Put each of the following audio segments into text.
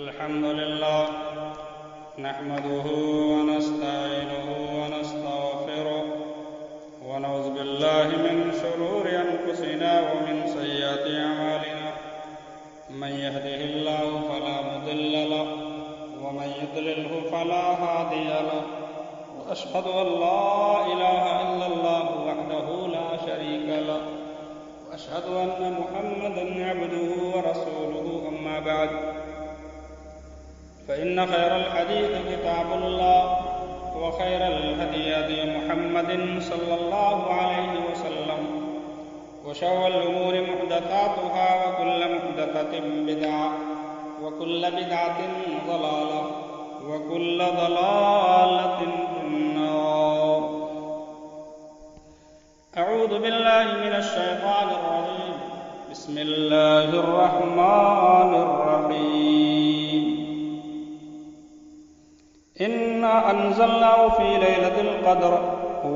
الحمد لله نحمده ونستعينه ونستغفره ونعوذ بالله من شرور أنفسنا ومن سيئات أعمالنا من يهده الله فلا مضل له ومن يضلله فلا هادي له وأشهد أن لا إله إلا الله وحده لا شريك له وأشهد أن محمدا عبده ورسوله أما بعد فإن خير الحديث كتاب الله وخير الهدي هدي محمد صلى الله عليه وسلم وشر الأمور محدثاتها وكل محدثة بدعة وكل بدعة ضلالة وكل ضلالة في النار. أعوذ بالله من الشيطان الرجيم. بسم الله الرحمن الرحيم. إنا أنزلناه في ليلة القدر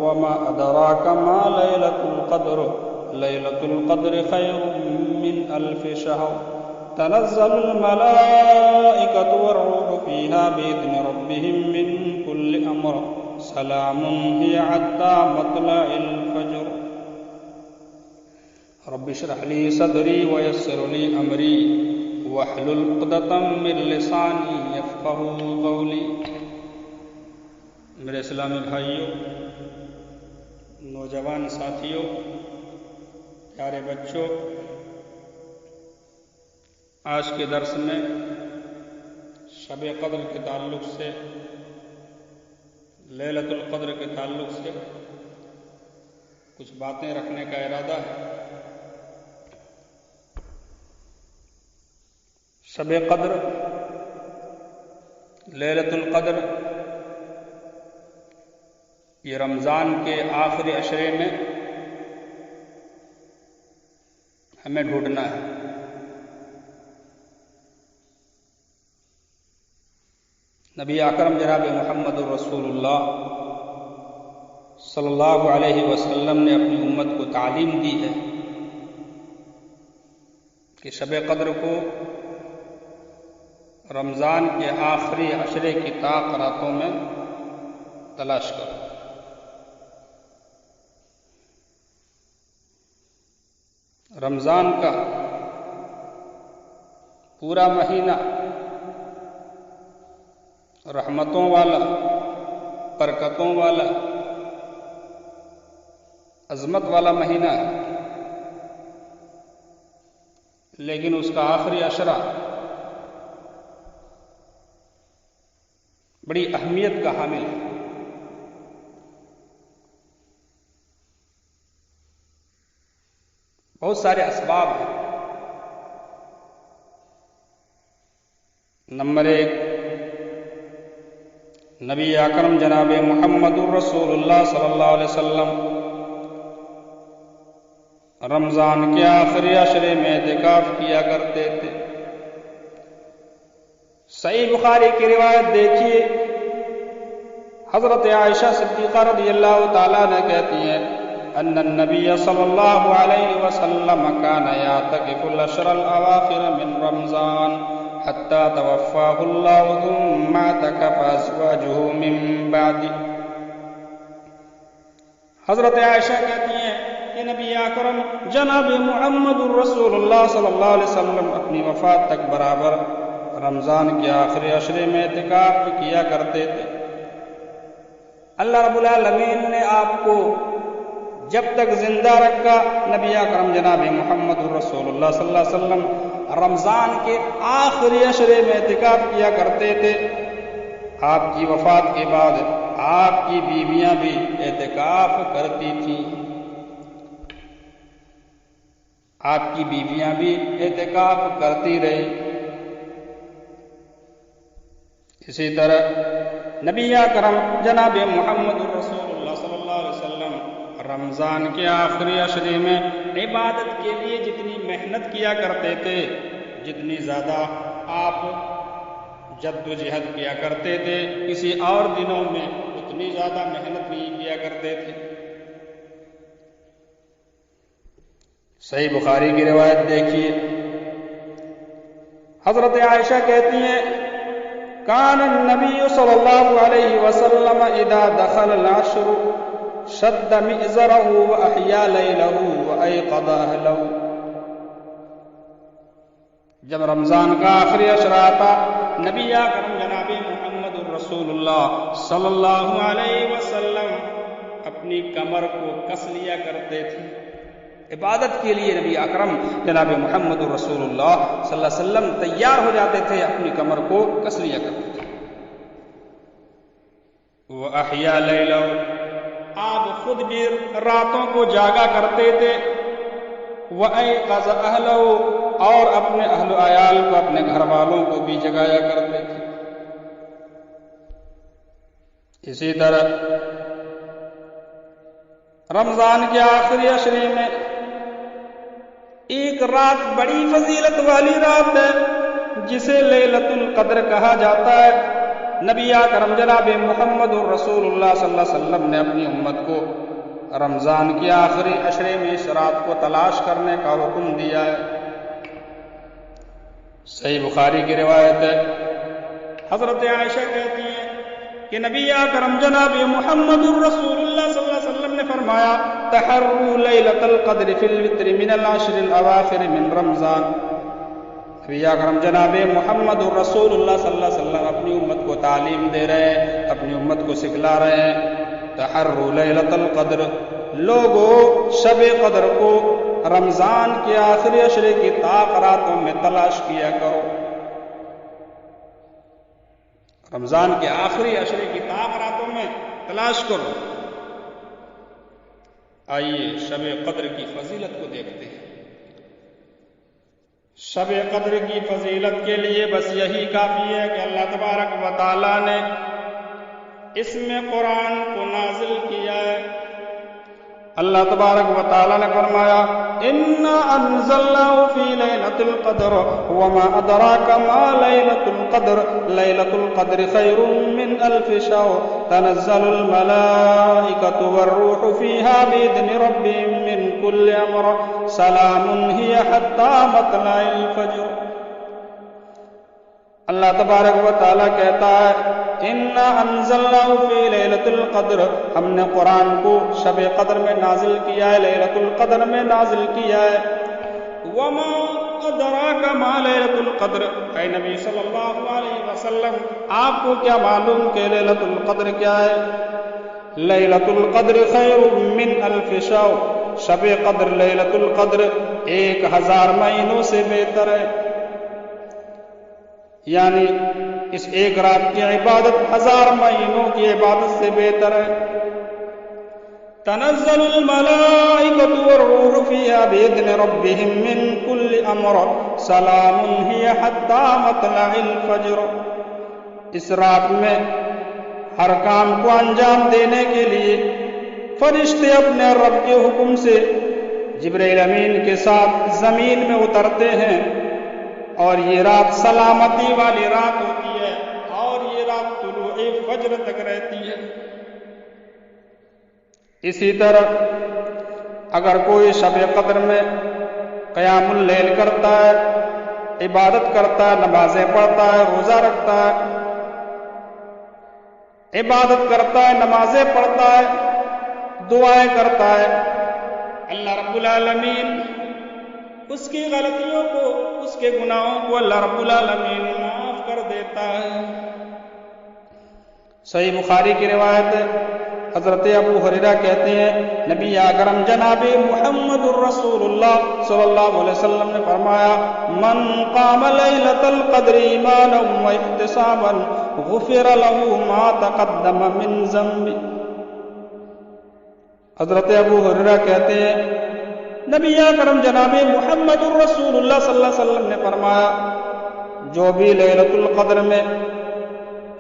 وما أدراك ما ليلة القدر ليلة القدر خير من 1000 شهر تنزل الملائكة والروح فيها بإذن ربهم من كل أمر سلام هي حتى مطلع الفجر. رب اشرح لي صدري ويسر لي أمري واحلل عقدة من لساني يفقهوا قولي. میرے اسلامی بھائیوں، نوجوان ساتھیوں، پیارے بچوں، آج کے درس میں شب قدر کے تعلق سے، لیلۃ القدر کے تعلق سے کچھ باتیں رکھنے کا ارادہ ہے. شب قدر، لیلۃ القدر، یہ رمضان کے آخری عشرے میں ہمیں ڈھونڈنا ہے. نبی اکرم جناب محمد الرسول اللہ صلی اللہ علیہ وسلم نے اپنی امت کو تعلیم دی ہے کہ شب قدر کو رمضان کے آخری عشرے کی طاق راتوں میں تلاش کرو. رمضان کا پورا مہینہ رحمتوں والا، برکتوں والا، عظمت والا مہینہ ہے، لیکن اس کا آخری عشرہ بڑی اہمیت کا حامل ہے. بہت سارے اسباب ہیں. نمبر 1، نبی اکرم جناب محمد الرسول اللہ صلی اللہ علیہ وسلم رمضان کے آخری عشرے میں اعتکاف کیا کرتے تھے. صحیح بخاری کی روایت دیکھیے، حضرت عائشہ صدیقہ رضی اللہ تعالیٰ نے کہتی ہیں ان النبی صلی اللہ علیہ وسلم كان يعتكف العشر الاواخر من رمضان حتى توفاه الله ثم اعتكف ازواجه من بعد. حضرت عائشہ کہتی ہیں کہ نبی اکرم جناب محمد الرسول اللہ صلی اللہ علیہ وسلم اپنی وفات تک برابر رمضان کے آخری عشرے میں اعتکاف کیا کرتے تھے. اللہ رب العالمین نے آپ کو جب تک زندہ رکھا، نبی اکرم جناب محمد الرسول اللہ صلی اللہ علیہ وسلم رمضان کے آخری عشرے میں اعتکاف کیا کرتے تھے. آپ کی وفات کے بعد آپ کی بیویاں بھی اعتکاف کرتی تھیں. آپ کی بیویاں بھی اعتکاف کرتی رہی. اسی طرح نبی اکرم جناب محمد الرسول اللہ صلی اللہ علیہ وسلم رمضان کے آخری عشرے میں عبادت کے لیے جتنی محنت کیا کرتے تھے، جتنی زیادہ آپ جد و جہد کیا کرتے تھے، کسی اور دنوں میں اتنی زیادہ محنت نہیں کیا کرتے تھے. صحیح بخاری کی روایت دیکھیے، حضرت عائشہ کہتی ہیں کان النبی صلی اللہ علیہ وسلم اذا دخل العشر شد مئزرہ واحیا لیلہ وایقظ اہلہ. جب رمضان کا آخری عشرہ آتا نبی اکرم جناب محمد الرسول اللہ صلی اللہ علیہ وسلم اپنی کمر کو کس لیا کرتے تھے. عبادت کے لیے نبی اکرم جناب محمد الرسول اللہ صلی اللہ علیہ وسلم تیار ہو جاتے تھے، اپنی کمر کو کس لیا کرتے تھے. وَأَحْيَا لَيْلَهُ، آپ خود بھی راتوں کو جاگا کرتے تھے. وَأَيْقَظَ أَهْلَهُ، اور اپنے اہل و عیال کو، اپنے گھر والوں کو بھی جگایا کرتے تھے. اسی طرح رمضان کے آخری عشرے میں ایک رات بڑی فضیلت والی رات ہے جسے لیلۃ القدر کہا جاتا ہے. نبی اکرم جناب محمد الرسول اللہ صلی اللہ علیہ وسلم نے اپنی امت کو رمضان کے آخری عشرے میں اس رات کو تلاش کرنے کا حکم دیا ہے. صحیح بخاری کی روایت ہے، حضرت عائشہ کہتی ہیں کہ نبی اکرم جناب محمد الرسول اللہ صلی اللہ علیہ وسلم نے فرمایا تحروا لیلۃ القدر فی الوتر من العشر الاواخر من رمضان. نبی اکرم جناب محمد الرسول اللہ صلی اللہ علیہ وسلم اپنی امت کو تعلیم دے رہے ہیں، اپنی امت کو سکھلا رہے ہیں. تحروا لیلۃ القدر، لوگوں شب قدر کو رمضان کے آخری عشرے کی طاق راتوں میں تلاش کیا کرو. رمضان کے آخری عشرے کی طاق راتوں میں تلاش کرو. آئیے شب قدر کی فضیلت کو دیکھتے ہیں. شب قدر کی فضیلت کے لیے بس یہی کافی ہے کہ اللہ تبارک و تعالیٰ نے اس میں قرآن کو نازل کیا ہے. اللہ تبارک و تعالیٰ نے فرمایا انا انزلناه فی لیلۃ القدر وما ادراک ما لیلۃ القدر لیلۃ القدر خیر من الف شہر تنزل الملائکۃ والروح فیہا باذن ربہم من کل امر سلام ہی حتی مطلع الفجر. اللہ تبارک و تعالیٰ کہتا ہے انا انزلناه فی لیلۃ القدر، ہم نے قرآن کو شب قدر میں نازل کیا ہے، لیلۃ القدر میں نازل کیا ہے. وما ادراک ما لیلۃ القدر، اے نبی صلی اللہ علیہ وسلم آپ کو کیا معلوم کہ لیلۃ القدر کیا ہے؟ لیلۃ القدر خیر من الف شہر، شب قدر لیلۃ القدر 1000 مہینوں سے بہتر ہے. یعنی اس ایک رات کی عبادت 1000 مہینوں کی عبادت سے بہتر ہے. تنزل الملائکۃ والروح فیہا باذن ربہم من کل امر سلام ہی حتی مطلع الفجر. اس رات میں ہر کام کو انجام دینے کے لیے فرشتے اپنے رب کے حکم سے جبرائیل امین کے ساتھ زمین میں اترتے ہیں، اور یہ رات سلامتی والی رات ہوتی ہے، اور یہ رات طلوع فجر تک رہتی ہے. اسی طرح اگر کوئی شب قدر میں قیام اللیل کرتا ہے، عبادت کرتا ہے، نمازیں پڑھتا ہے، روزہ رکھتا ہے، عبادت کرتا ہے، نمازیں پڑھتا ہے، دعائیں کرتا ہے، اللہ رب العالمین اس کی غلطیوں کو، اس کے گناہوں کو اللہ رب العالمین معاف کر دیتا ہے. صحیح بخاری کی روایت ہے، حضرت ابو ہریرہ کہتے ہیں نبی اکرم جناب محمد الرسول اللہ صلی اللہ علیہ وسلم نے فرمایا من قام لیلۃ القدر ایمانا واحتسابا غفر له ما تقدم من ذنبه. حضرت ابو ہریرہ کہتے ہیں نبی اکرم جناب محمد الرسول اللہ صلی اللہ علیہ وسلم نے فرمایا جو بھی لیلۃ القدر میں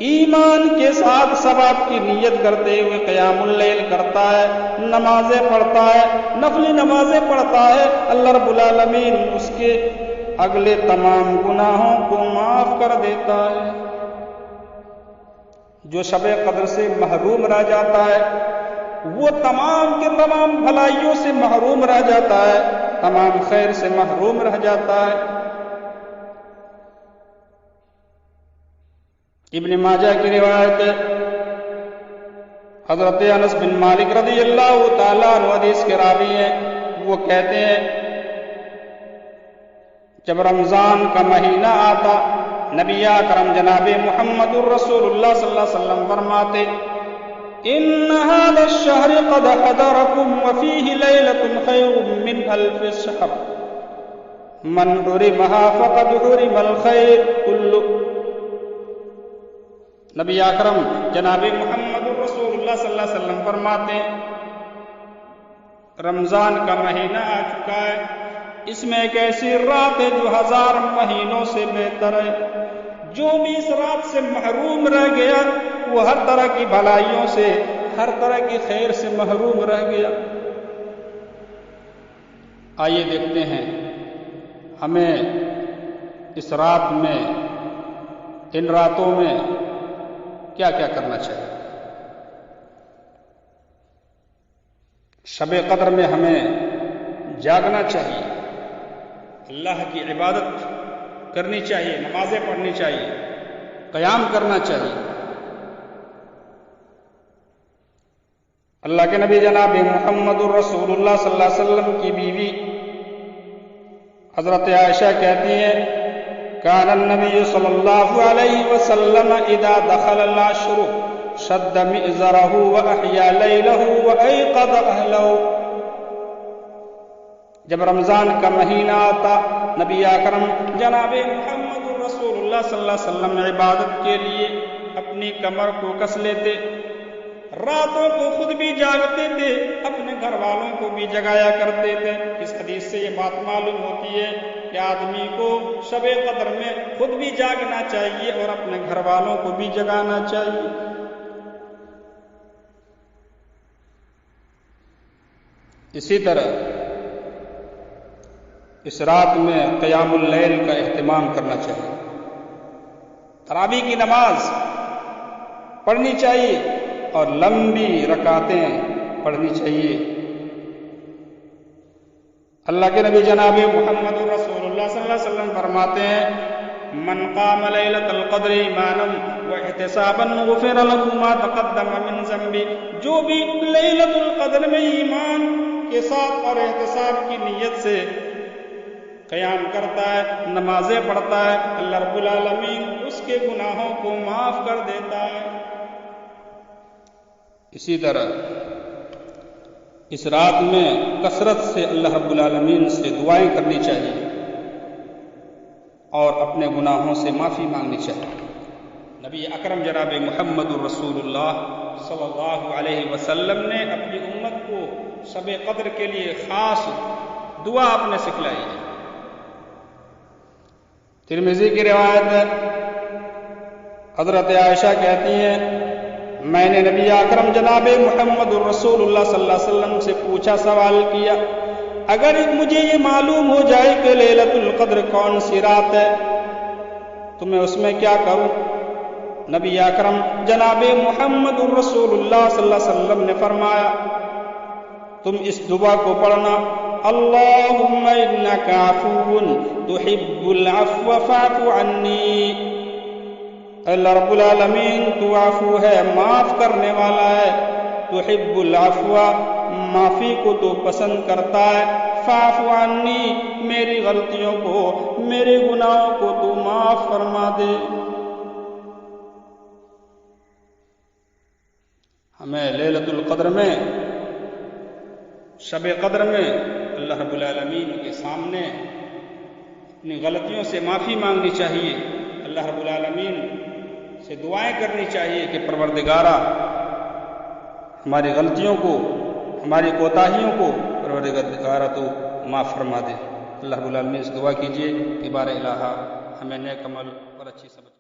ایمان کے ساتھ ثواب کی نیت کرتے ہوئے قیام اللیل کرتا ہے، نمازیں پڑھتا ہے، نفلی نمازیں پڑھتا ہے، اللہ رب العالمین اس کے اگلے تمام گناہوں کو معاف کر دیتا ہے. جو شب قدر سے محروم رہ جاتا ہے وہ تمام کے تمام بھلائیوں سے محروم رہ جاتا ہے، تمام خیر سے محروم رہ جاتا ہے. ابن ماجہ کی روایت ہے، حضرت انس بن مالک رضی اللہ تعالیٰ عنہ حدیث کے راوی ہیں، وہ کہتے ہیں جب رمضان کا مہینہ آتا نبی اکرم جناب محمد الرسول اللہ صلی اللہ علیہ وسلم فرماتے ان هذا الشهر قد حضركم وفيه ليلة خير من ألف شهر من حرمها فقد حرم الخير كله۔ نبی اکرم جناب محمد الرسول اللہ صلی اللہ علیہ وسلم فرماتے رمضان کا مہینہ آ چکا ہے، اس میں ایک ایسی رات ہے جو 1000 مہینوں سے بہتر ہے، جو بھی اس رات سے محروم رہ گیا وہ ہر طرح کی بھلائیوں سے، ہر طرح کی خیر سے محروم رہ گیا۔ آئیے دیکھتے ہیں ہمیں اس رات میں، ان راتوں میں کیا کیا کرنا چاہیے۔ شب قدر میں ہمیں جاگنا چاہیے، اللہ کی عبادت کرنی چاہیے، نمازیں پڑھنی چاہیے، قیام کرنا چاہیے۔ اللہ کے نبی جناب محمد الرسول اللہ صلی اللہ علیہ وسلم کی بیوی حضرت عائشہ کہتی ہیں کان النبی صلی اللہ علیہ وسلم اذا دخل العشر شد مئزرہ واحیا لیلہ وایقظ اہلہ۔ جب رمضان کا مہینہ آتا نبی اکرم جناب محمد الرسول اللہ صلی اللہ علیہ وسلم عبادت کے لیے اپنی کمر کو کس لیتے، راتوں کو خود بھی جاگتے تھے، اپنے گھر والوں کو بھی جگایا کرتے تھے۔ اس حدیث سے یہ بات معلوم ہوتی ہے کہ آدمی کو شب قدر میں خود بھی جاگنا چاہیے اور اپنے گھر والوں کو بھی جگانا چاہیے۔ اسی طرح اس رات میں قیام اللیل کا اہتمام کرنا چاہیے، تراویح کی نماز پڑھنی چاہیے اور لمبی رکعتیں پڑھنی چاہیے۔ اللہ کے نبی جناب محمد رسول اللہ صلی اللہ علیہ وسلم فرماتے ہیں من قام لیلۃ القدر ایمانا واحتسابا غفر له ما تقدم من ذنبه، جو بھی لیلۃ القدر میں ایمان کے ساتھ اور احتساب کی نیت سے قیام کرتا ہے، نمازیں پڑھتا ہے، اللہ رب العالمین اس کے گناہوں کو معاف کر دیتا ہے۔ اسی طرح اس رات میں کثرت سے اللہ رب العالمین سے دعائیں کرنی چاہیے اور اپنے گناہوں سے معافی مانگنی چاہیے۔ نبی اکرم جناب محمد الرسول اللہ صلی اللہ علیہ وسلم نے اپنی امت کو شب قدر کے لیے خاص دعا اپنے سکھلائی ہے۔ ترمذی کی روایت ہے، حضرت عائشہ کہتی ہیں میں نے نبی اکرم جناب محمد الرسول اللہ صلی اللہ علیہ وسلم سے پوچھا، سوال کیا اگر مجھے یہ معلوم ہو جائے کہ لیلۃ القدر کون سی رات ہے تو میں اس میں کیا کروں؟ نبی اکرم جناب محمد الرسول اللہ صلی اللہ علیہ وسلم نے فرمایا تم اس دعا کو پڑھنا اللہم انک عفو تحب العفو فاعف عنی، اللہ رب العالمین تو عفو ہے، معاف کرنے والا ہے، تحب العفو معافی کو تو پسند کرتا ہے، فاعف عنی میری غلطیوں کو، میرے گناہوں کو تو معاف فرما دے۔ ہمیں لیلۃ القدر میں، شب قدر میں اللہ رب العالمین کے سامنے اپنی غلطیوں سے معافی مانگنی چاہیے، اللہ رب العالمین سے دعائیں کرنی چاہیے کہ پروردگارا ہماری غلطیوں کو، ہماری کوتاہیوں کو پروردگارا تو معاف فرما دے۔ اللہ رب العالمین سے دعا کیجیے کہ بار الہ ہمیں نیک عمل اور اچھی سمجھ